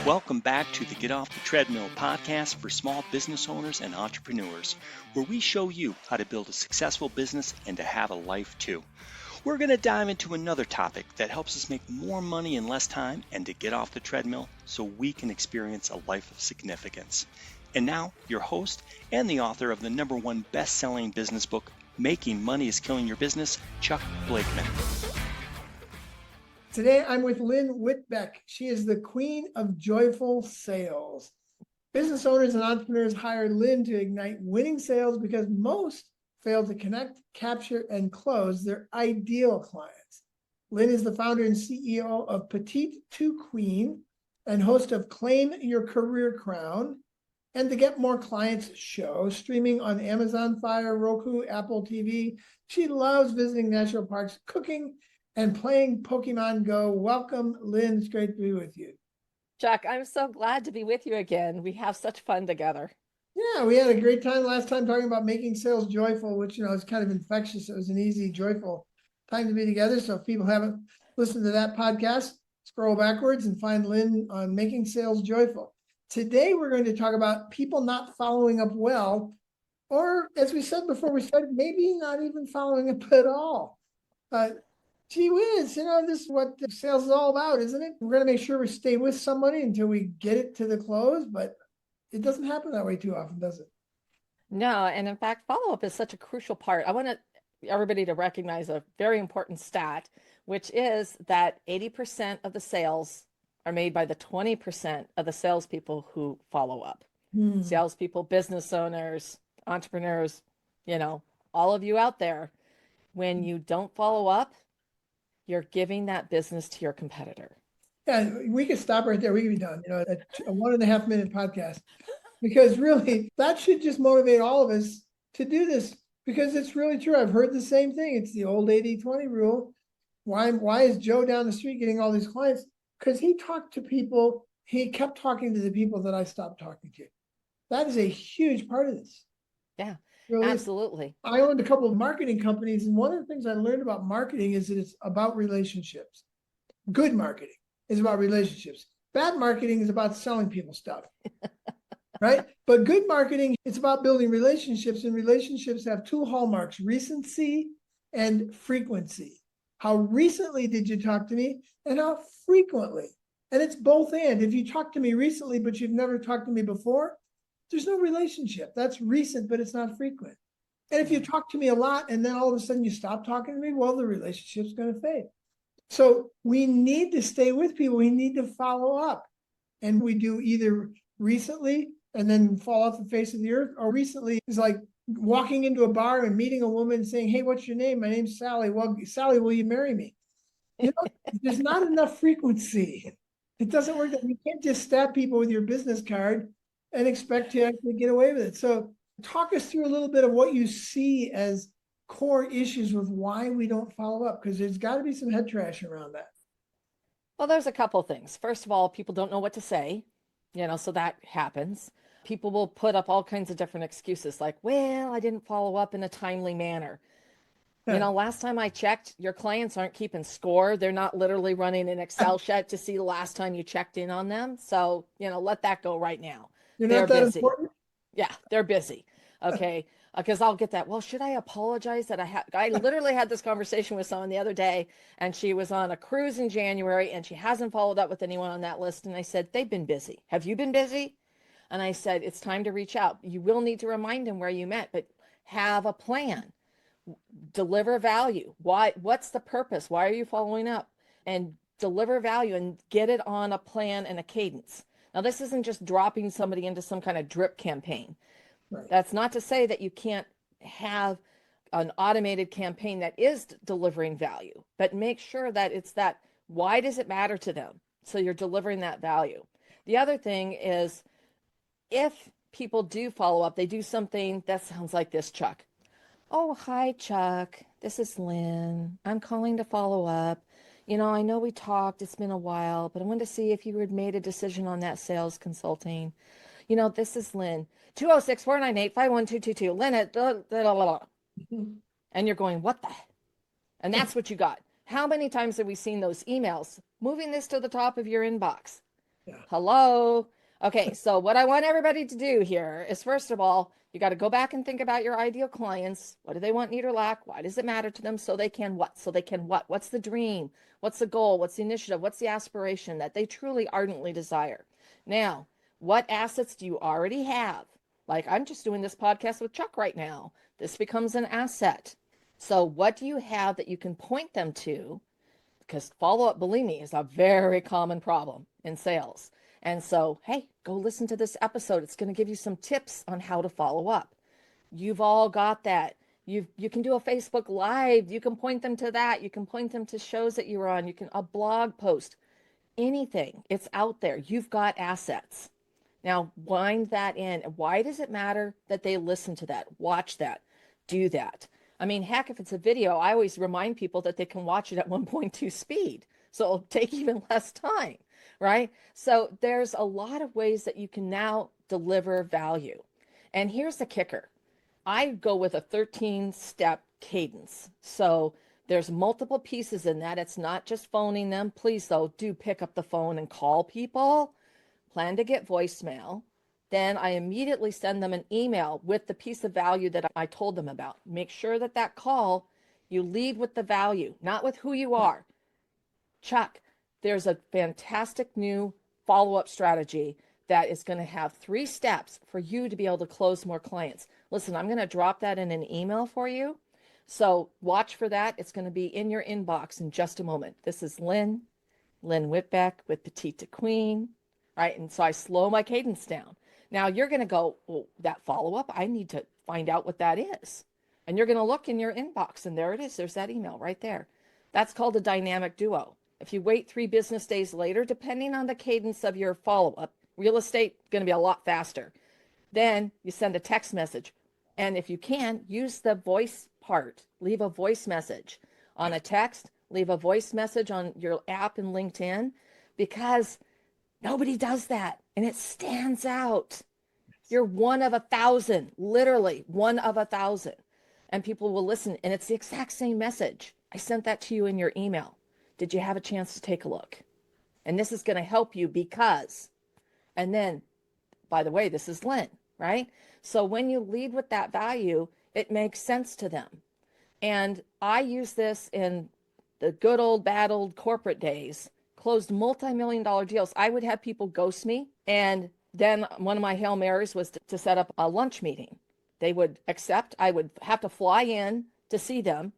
Welcome back to the Get Off the Treadmill podcast for small business owners and entrepreneurs, where we show you how to build a successful business and to have a life too. We're going to dive into another topic that helps us make more money in less time and to get off the treadmill so we can experience a life of significance. And now, your host and the author of the #1 best-selling business book, Making Money is Killing Your Business, Chuck Blakeman. Today, I'm with Lynn Whitbeck. She is the queen of joyful sales. Business owners and entrepreneurs hire Lynn to ignite winning sales because most fail to connect, capture, and close their ideal clients. Lynn is the founder and CEO of Petite to Queen and host of Claim Your Career Crown and the Get More Clients show, streaming on Amazon Fire, Roku, Apple TV. She loves visiting national parks, cooking, and playing Pokemon Go. Welcome, Lynn. It's great to be with you. Chuck, I'm so glad to be with you again. We have such fun together. Yeah, we had a great time last time talking about making sales joyful, which, is kind of infectious. It was an easy, joyful time to be together. So if people haven't listened to that podcast, scroll backwards and find Lynn on Making Sales Joyful. Today, we're going to talk about people not following up well, or as we said before we started, maybe not even following up at all. Gee whiz, this is what sales is all about, isn't it? We're going to make sure we stay with somebody until we get it to the close, but it doesn't happen that way too often, does it? No, and in fact, follow-up is such a crucial part. I want everybody to recognize a very important stat, which is that 80% of the sales are made by the 20% of the salespeople who follow up. Salespeople, business owners, entrepreneurs, all of you out there, when you don't follow up, you're giving that business to your competitor. Yeah, we could stop right there. We could be done, a 1.5 minute podcast, because really that should just motivate all of us to do this, because it's really true. I've heard the same thing. It's the old 80-20 rule. Why is Joe down the street getting all these clients? Because he talked to people. He kept talking to the people that I stopped talking to. That is a huge part of this. Yeah. Really, absolutely. I owned a couple of marketing companies, and one of the things I learned about marketing is that it's about relationships. Good marketing is about relationships. Bad marketing is about selling people stuff, right? But good marketing, it's about building relationships, and relationships have two hallmarks: recency and frequency. How recently did you talk to me, and how frequently? And it's both and. If you talk to me recently, but you've never talked to me before, there's no relationship. That's recent, but it's not frequent. And if you talk to me a lot and then all of a sudden you stop talking to me, well, the relationship's going to fade. So we need to stay with people. We need to follow up. And we do either recently and then fall off the face of the earth, or recently is like walking into a bar and meeting a woman and saying, "Hey, what's your name?" "My name's Sally." "Well, Sally, will you marry me?" There's not enough frequency. It doesn't work. You can't just stab people with your business card and expect to actually get away with it. So talk us through a little bit of what you see as core issues with why we don't follow up, because there's got to be some head trash around that. Well, there's a couple of things. First of all, people don't know what to say, so that happens. People will put up all kinds of different excuses like, well, I didn't follow up in a timely manner. Yeah. Last time I checked, your clients aren't keeping score. They're not literally running an Excel sheet to see the last time you checked in on them. So, let that go right now. They're busy. Important? Yeah, they're busy. Okay. Because I'll get that. Well, should I apologize that I literally had this conversation with someone the other day, and she was on a cruise in January and she hasn't followed up with anyone on that list. And I said, they've been busy. Have you been busy? And I said, it's time to reach out. You will need to remind them where you met, but have a plan. Deliver value. What's the purpose? Why are you following up? And deliver value and get it on a plan and a cadence. Now, this isn't just dropping somebody into some kind of drip campaign. Right. That's not to say that you can't have an automated campaign that is delivering value, but make sure that it's that, why does it matter to them? So you're delivering that value. The other thing is, if people do follow up, they do something that sounds like this, Chuck. "Oh, hi, Chuck. This is Lynn. I'm calling to follow up. I know we talked, it's been a while, but I wanted to see if you had made a decision on that sales consulting. This is Lynn. 206-498-51222. Lynn at And you're going, what the? And that's what you got. How many times have we seen those emails? Moving this to the top of your inbox. Yeah. Hello. Okay, so what I want everybody to do here is, first of all, you got to go back and think about your ideal clients. What do they want, need, or lack? Why does it matter to them? So they can what? So they can what? What's the dream? What's the goal? What's the initiative? What's the aspiration that they truly ardently desire? Now, what assets do you already have? Like, I'm just doing this podcast with Chuck right now. This becomes an asset. So what do you have that you can point them to? Because follow-up, believe me, is a very common problem in sales. And so, hey, go listen to this episode. It's going to give you some tips on how to follow up. You've all got that. You can do a Facebook Live. You can point them to that. You can point them to shows that you were on. You can a blog post, anything. It's out there. You've got assets. Now, wind that in. Why does it matter that they listen to that, watch that, do that? I mean, heck, if it's a video, I always remind people that they can watch it at 1.2 speed. So it'll take even less time, right? So there's a lot of ways that you can now deliver value. And here's the kicker. I go with a 13-step cadence. So there's multiple pieces in that. It's not just phoning them. Please, though, do pick up the phone and call people. Plan to get voicemail. Then I immediately send them an email with the piece of value that I told them about. Make sure that that call, you lead with the value, not with who you are. Chuck, there's a fantastic new follow-up strategy that is going to have 3 steps for you to be able to close more clients. Listen, I'm going to drop that in an email for you. So watch for that. It's going to be in your inbox in just a moment. This is Lynn Whitbeck with Petite to Queen, right? And so I slow my cadence down. Now you're going to go, well, that follow-up, I need to find out what that is. And you're going to look in your inbox, and there it is. There's that email right there. That's called a dynamic duo. If you wait 3 business days later, depending on the cadence of your follow-up, real estate going to be a lot faster. Then you send a text message. And if you can, use the voice part. Leave a voice message on a text. Leave a voice message on your app in LinkedIn, because nobody does that, and it stands out. You're one of 1,000, literally one of 1,000. And people will listen, and it's the exact same message. I sent that to you in your email. Did you have a chance to take a look? And this is going to help you because, and then, by the way, this is Lynn, right? So when you lead with that value, it makes sense to them. And I use this in the good old, bad old corporate days. Closed multi-million-dollar deals. I would have people ghost me. And then one of my Hail Marys was to set up a lunch meeting. They would accept. I would have to fly in to see them.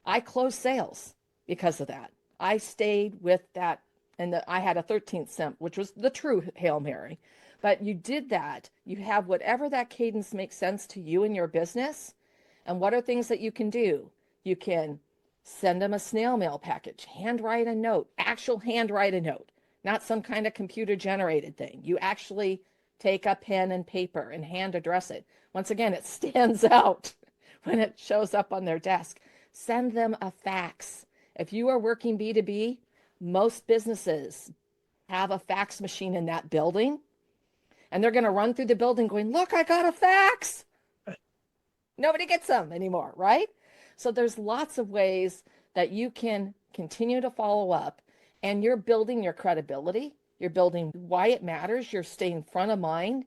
I closed sales because of that. I stayed with that. And I had a 13th step, which was the true Hail Mary. But you did that. You have whatever that cadence makes sense to you and your business. And what are things that you can do? You can send them a snail mail package, handwrite a note, handwrite a note, not some kind of computer generated thing. You actually take a pen and paper and hand address it. Once again, it stands out when it shows up on their desk. Send them a fax. If you are working B2B, most businesses have a fax machine in that building, and they're going to run through the building going, look, I got a fax. Nobody gets them anymore, right? So there's lots of ways that you can continue to follow up, and you're building your credibility. You're building why it matters. You're staying front of mind,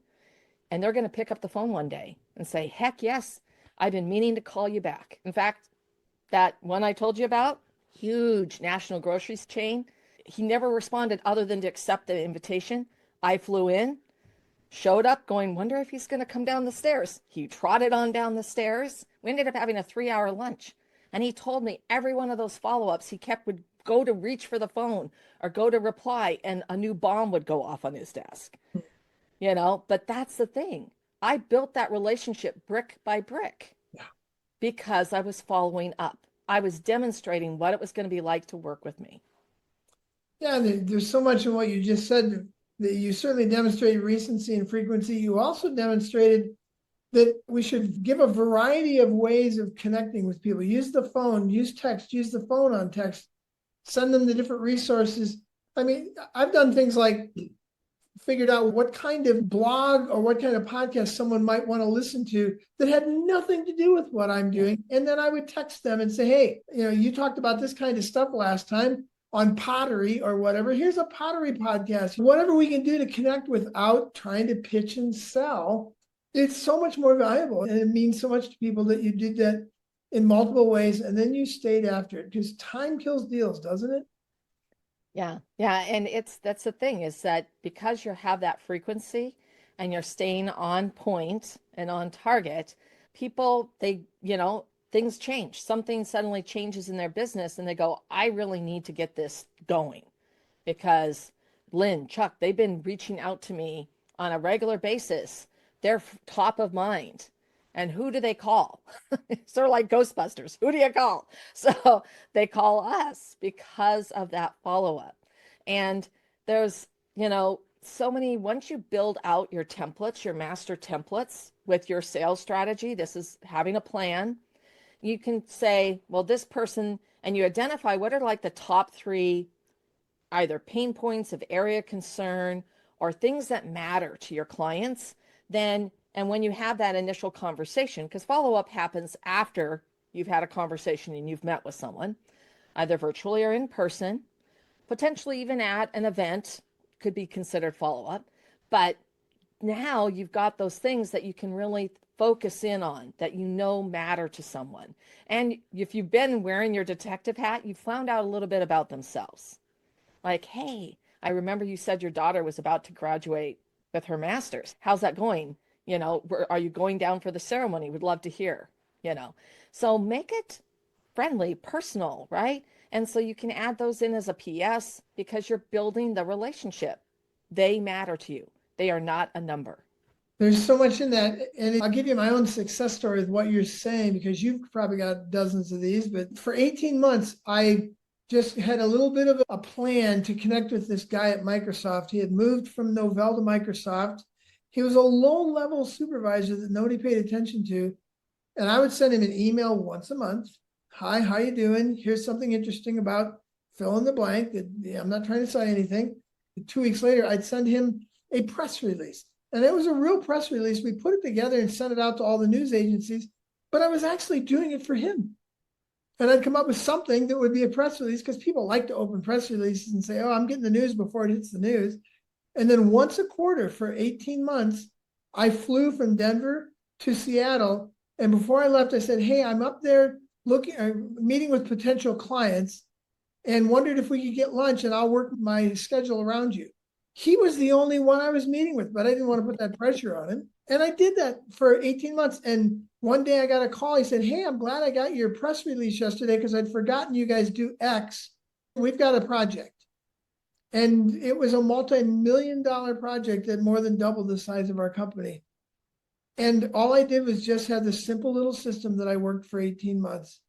and they're going to pick up the phone one day and say, heck yes, I've been meaning to call you back. In fact, that one I told you about, huge national grocery chain, he never responded other than to accept the invitation. I flew in, showed up going, wonder if he's going to come down the stairs. He trotted on down the stairs. We ended up having a 3-hour lunch. And he told me every one of those follow-ups he kept would go to reach for the phone or go to reply, and a new bomb would go off on his desk. But that's the thing. I built that relationship brick by brick because I was following up. I was demonstrating what it was going to be like to work with me. Yeah, there's so much in what you just said that you certainly demonstrated recency and frequency. You also demonstrated that we should give a variety of ways of connecting with people. Use the phone, use text, use the phone on text, send them the different resources. I mean, I've done things like figured out what kind of blog or what kind of podcast someone might want to listen to that had nothing to do with what I'm doing. And then I would text them and say, hey, you talked about this kind of stuff last time. on pottery or whatever. Here's a pottery podcast. Whatever we can do to connect without trying to pitch and sell, it's so much more valuable. And it means so much to people that you did that in multiple ways. And then you stayed after it, because time kills deals, doesn't it? Yeah. Yeah. And that's the thing, is that because you have that frequency and you're staying on point and on target, people, things change. Something suddenly changes in their business and they go, I really need to get this going, because Lynn, Chuck, they've been reaching out to me on a regular basis. They're top of mind. And who do they call? Sort of like Ghostbusters. Who do you call? So they call us because of that follow-up. And there's, so many, once you build out your templates, your master templates with your sales strategy, this is having a plan. You can say, well, this person, and you identify what are like the top 3 either pain points of area concern or things that matter to your clients. Then, and when you have that initial conversation, because follow-up happens after you've had a conversation and you've met with someone, either virtually or in person, potentially even at an event could be considered follow-up. But now you've got those things that you can really focus in on, that matter to someone. And if you've been wearing your detective hat, you've found out a little bit about themselves. Like, hey, I remember you said your daughter was about to graduate with her master's. How's that going? Are you going down for the ceremony? Would love to hear, you know. So make it friendly, personal, right? And so you can add those in as a PS, because you're building the relationship. They matter to you. They are not a number. There's so much in that. And I'll give you my own success story with what you're saying, because you've probably got dozens of these. But for 18 months, I just had a little bit of a plan to connect with this guy at Microsoft. He had moved from Novell to Microsoft. He was a low-level supervisor that nobody paid attention to. And I would send him an email once a month. Hi, how you doing? Here's something interesting about fill in the blank. I'm not trying to say anything. 2 weeks later, I'd send him a press release. And it was a real press release. We put it together and sent it out to all the news agencies, but I was actually doing it for him. And I'd come up with something that would be a press release, because people like to open press releases and say, oh, I'm getting the news before it hits the news. And then once a quarter for 18 months, I flew from Denver to Seattle. And before I left, I said, hey, I'm up there meeting with potential clients, and wondered if we could get lunch and I'll work my schedule around you. He was the only one I was meeting with, but I didn't want to put that pressure on him. And I did that for 18 months. And one day I got a call. He said, hey, I'm glad I got your press release yesterday, because I'd forgotten you guys do X. We've got a project. And it was a multi-million-dollar project that more than doubled the size of our company. And all I did was just have this simple little system that I worked for 18 months.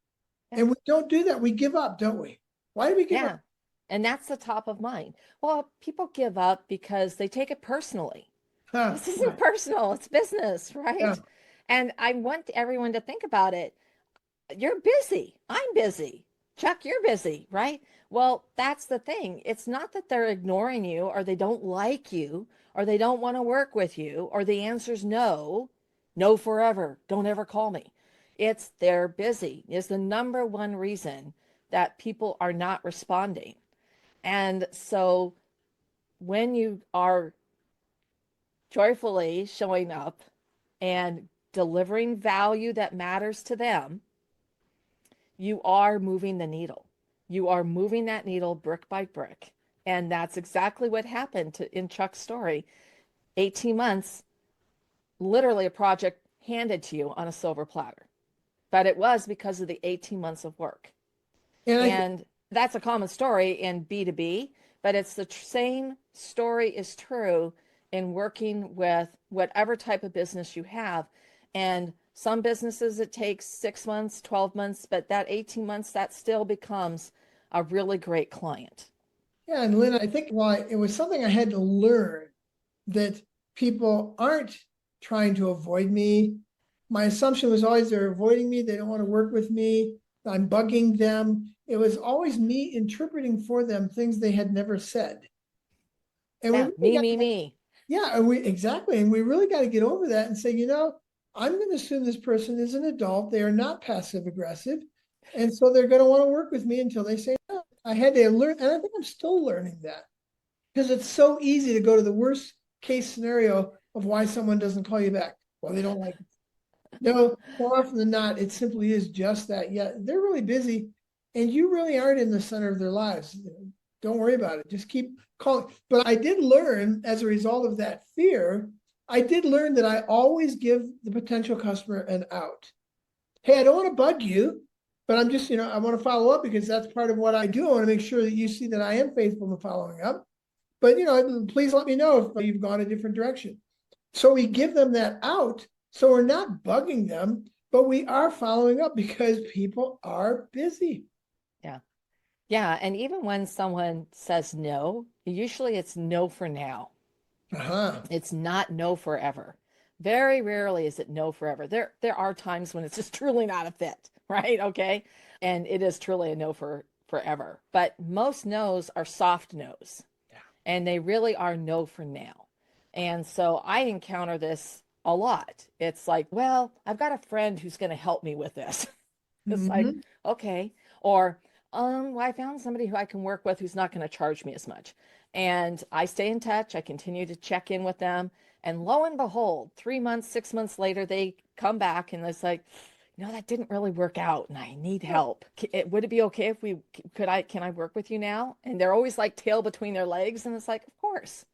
And we don't do that. We give up, don't we? Why do we give up? And that's the top of mind. Well, people give up because they take it personally. This isn't personal, it's business, right? Yeah. And I want everyone to think about it. You're busy. I'm busy. Chuck, you're busy, right? Well, that's the thing. It's not that they're ignoring you, or they don't like you, or they don't want to work with you, or the answer's no, no forever. Don't ever call me. It's they're busy is the number one reason that people are not responding. And so when you are joyfully showing up and delivering value that matters to them, you are moving the needle. You are moving that needle brick by brick. And that's exactly what happened in Chuck's story. 18 months, literally a project handed to you on a silver platter. But it was because of the 18 months of work. And that's a common story in B2B, but it's the same story is true in working with whatever type of business you have. And some businesses, it takes 6 months, 12 months, but that 18 months, that still becomes a really great client. Yeah, and Lynn, I think it was something I had to learn, that people aren't trying to avoid me. My assumption was always they're avoiding me. They don't want to work with me. I'm bugging them. It was always me interpreting for them things they had never said. And yeah, me. Yeah, and exactly. And we really got to get over that and say, I'm going to assume this person is an adult. They are not passive aggressive. And so they're going to want to work with me until they say no. I had to learn, and I think I'm still learning that because it's so easy to go to the worst case scenario of why someone doesn't call you back. Well, they don't like it. No, more often than not, it simply is just that. Yeah, they're really busy and you really aren't in the center of their lives. Don't worry about it. Just keep calling. But I did learn as a result of that fear, I did learn that I always give the potential customer an out. Hey, I don't want to bug you, but I'm just, I want to follow up because that's part of what I do. I want to make sure that you see that I am faithful to following up. But, please let me know if you've gone a different direction. So we give them that out. So we're not bugging them, but we are following up because people are busy. Yeah. Yeah. And even when someone says no, usually it's no for now. Uh-huh. It's not no forever. Very rarely is it no forever. There are times when it's just truly not a fit, right? Okay. And it is truly a no for forever. But most no's are soft no's. Yeah. And they really are no for now. And so I encounter this a lot. It's like, well, I've got a friend who's going to help me with this. It's like, Mm-hmm. okay. Or, well, I found somebody who I can work with who's not going to charge me as much. And I stay in touch. I continue to check in with them. And lo and behold, 3 months, 6 months later, they come back and it's like, that didn't really work out and I need help. Would it be okay if can I work with you now? And they're always like tail between their legs. And it's like, of course.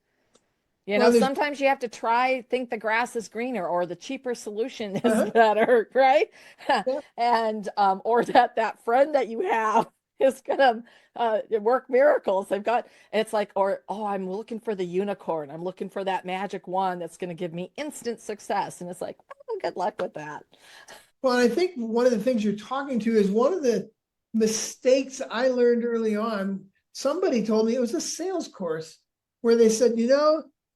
Well, Sometimes you have to think the grass is greener or the cheaper solution is uh-huh. better, right? Yeah. And or that friend that you have is gonna work miracles. It's like, or oh, I'm looking for the unicorn. I'm looking for that magic wand that's gonna give me instant success. And it's like, oh, good luck with that. Well, I think one of the things you're talking to is one of the mistakes I learned early on. Somebody told me it was a sales course where they said,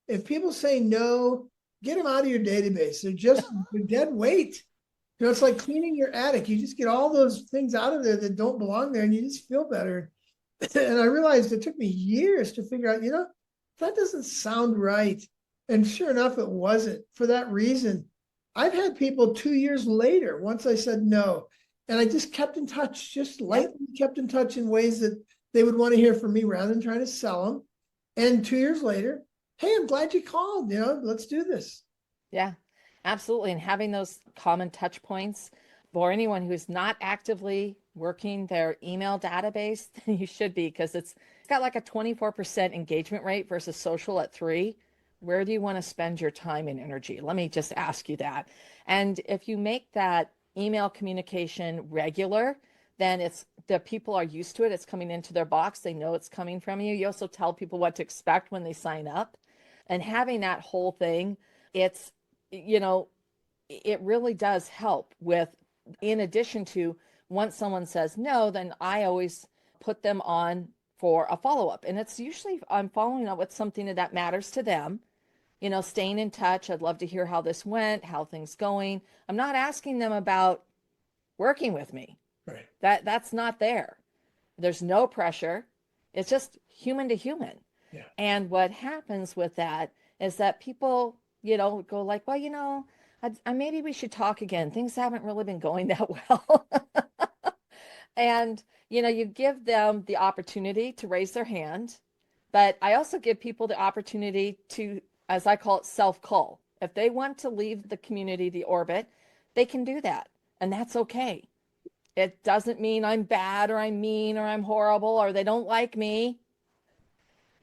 if people say no, get them out of your database. They're dead weight. It's like cleaning your attic. You just get all those things out of there that don't belong there and you just feel better. And I realized it took me years to figure out, that doesn't sound right. And sure enough, it wasn't. For that reason, I've had people 2 years later, once I said no, and I just kept in touch, just lightly kept in touch in ways that they would want to hear from me rather than trying to sell them. And 2 years later, hey, I'm glad you called. Let's do this. Yeah, absolutely. And having those common touch points for anyone who's not actively working their email database, you should be, because it's got like a 24% engagement rate versus social at 3. Where do you want to spend your time and energy? Let me just ask you that. And if you make that email communication regular, then it's the people are used to it. It's coming into their box. They know it's coming from you. You also tell people what to expect when they sign up. And having that whole thing, it's, it really does help with, in addition to once someone says no, then I always put them on for a follow-up. And it's usually I'm following up with something that matters to them, staying in touch. I'd love to hear how this went, how things going. I'm not asking them about working with me. Right. That's not there. There's no pressure. It's just human to human. Yeah. And what happens with that is that people, go like, well, maybe we should talk again. Things haven't really been going that well. And, you give them the opportunity to raise their hand. But I also give people the opportunity to, as I call it, self-call. If they want to leave the community, the orbit, they can do that. And that's okay. It doesn't mean I'm bad or I'm mean or I'm horrible or they don't like me.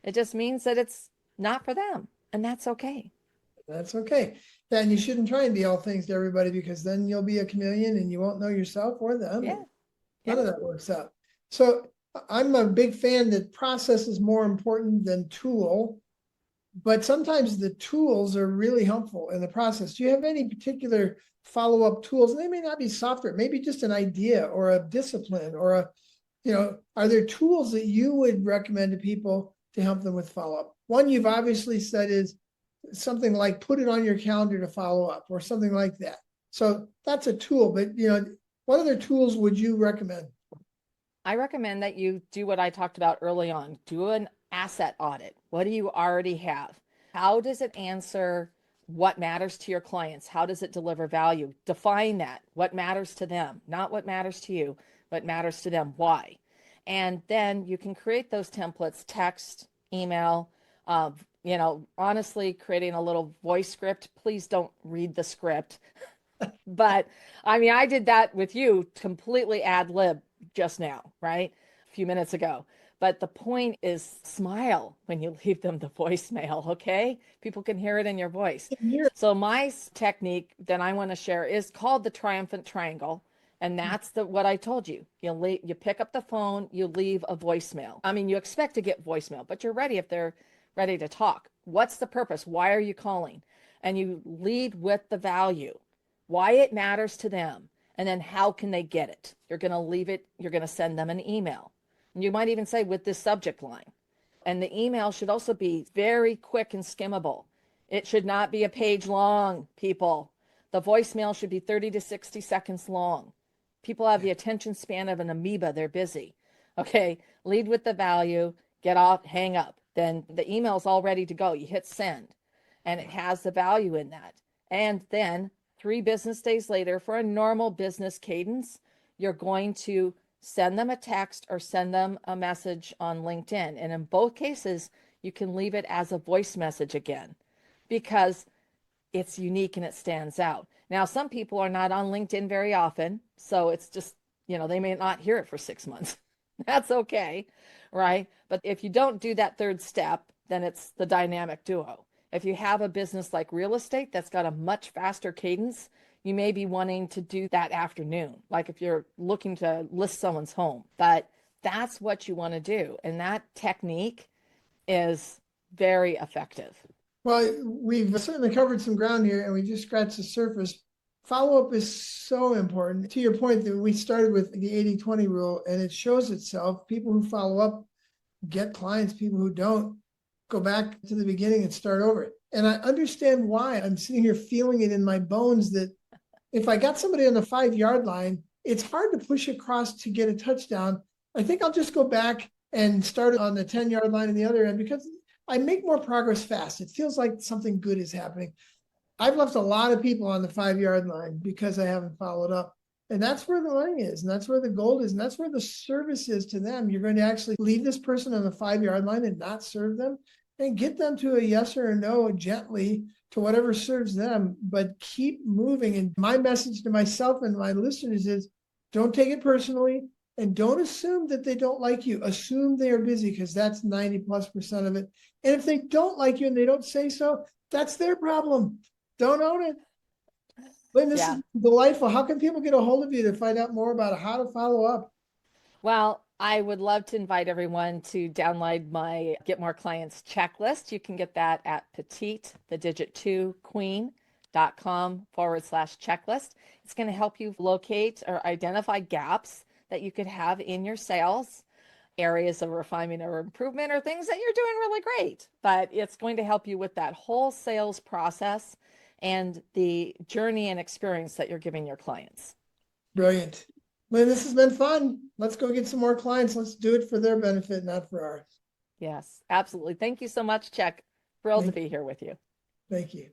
It just means that it's not for them. And that's okay. That's okay. And you shouldn't try and be all things to everybody because then you'll be a chameleon and you won't know yourself or them. Yeah. None of that works out. So I'm a big fan that process is more important than tool, but sometimes the tools are really helpful in the process. Do you have any particular follow-up tools? They may not be software, maybe just an idea or a discipline or are there tools that you would recommend to people to help them with follow-up? One you've obviously said is something like put it on your calendar to follow up or something like that. So that's a tool, but what other tools would you recommend? I recommend that you do what I talked about early on. Do an asset audit. What do you already have? How does it answer what matters to your clients? How does it deliver value? Define that. What matters to them, not what matters to you, what matters to them. Why? And then you can create those templates, text, email, honestly, creating a little voice script. Please don't read the script. But I mean, I did that with you completely ad lib just now, right? A few minutes ago. But the point is smile when you leave them the voicemail, okay? People can hear it in your voice. So my technique that I want to share is called the triumphant triangle. And that's what I told you. You pick up the phone, you leave a voicemail. I mean, you expect to get voicemail, but you're ready if they're ready to talk. What's the purpose? Why are you calling? And you lead with the value, why it matters to them, and then how can they get it? You're going to leave it, you're going to send them an email. And you might even say with this subject line. And the email should also be very quick and skimmable. It should not be a page long, people. The voicemail should be 30 to 60 seconds long. People have the attention span of an amoeba. They're busy. Okay, lead with the value, get off, hang up. Then the email's all ready to go. You hit send, and it has the value in that. And then 3 business days later, for a normal business cadence, you're going to send them a text or send them a message on LinkedIn. And in both cases, you can leave it as a voice message again, because it's unique and it stands out. Now, some people are not on LinkedIn very often, so it's just, they may not hear it for 6 months. That's okay, right? But if you don't do that third step, then it's the dynamic duo. If you have a business like real estate that's got a much faster cadence, you may be wanting to do that afternoon, like if you're looking to list someone's home. But that's what you want to do. And that technique is very effective. Well, we've certainly covered some ground here, and we just scratched the surface. Follow-up is so important. To your point that we started with the 80-20 rule, and it shows itself. People who follow up get clients. People who don't go back to the beginning and start over. And I understand why. I'm sitting here feeling it in my bones that if I got somebody on the 5-yard line, it's hard to push across to get a touchdown. I think I'll just go back and start on the 10-yard line on the other end, because I make more progress fast. It feels like something good is happening. I've left a lot of people on the 5-yard line because I haven't followed up. And that's where the learning is. And that's where the gold is. And that's where the service is to them. You're going to actually leave this person on the 5-yard line and not serve them, and get them to a yes or a no gently to whatever serves them, but keep moving. And my message to myself and my listeners is, don't take it personally. And don't assume that they don't like you. Assume they are busy, because that's 90+% of it. And if they don't like you and they don't say so, that's their problem. Don't own it. Lynn, this is delightful. How can people get a hold of you to find out more about how to follow up? Well, I would love to invite everyone to download my Get More Clients checklist. You can get that at petite2queen.com/checklist. It's going to help you locate or identify gaps that you could have in your sales, areas of refinement or improvement, or things that you're doing really great. But it's going to help you with that whole sales process and the journey and experience that you're giving your clients. Brilliant. Lynn, this has been fun. Let's go get some more clients. Let's do it for their benefit, not for ours. Yes, absolutely. Thank you so much, Chuck. Thrilled to be here with you. Thank you.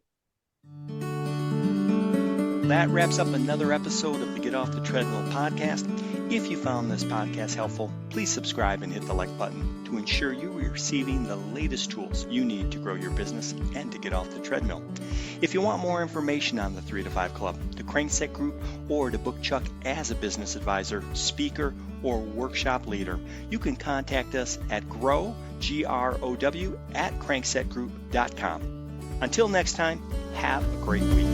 That wraps up another episode of the Get Off the Treadmill podcast. If you found this podcast helpful, please subscribe and hit the like button to ensure you are receiving the latest tools you need to grow your business and to get off the treadmill. If you want more information on the 3 to 5 Club, the Crankset Group, or to book Chuck as a business advisor, speaker, or workshop leader, you can contact us at grow@cranksetgroup.com. Until next time, have a great week.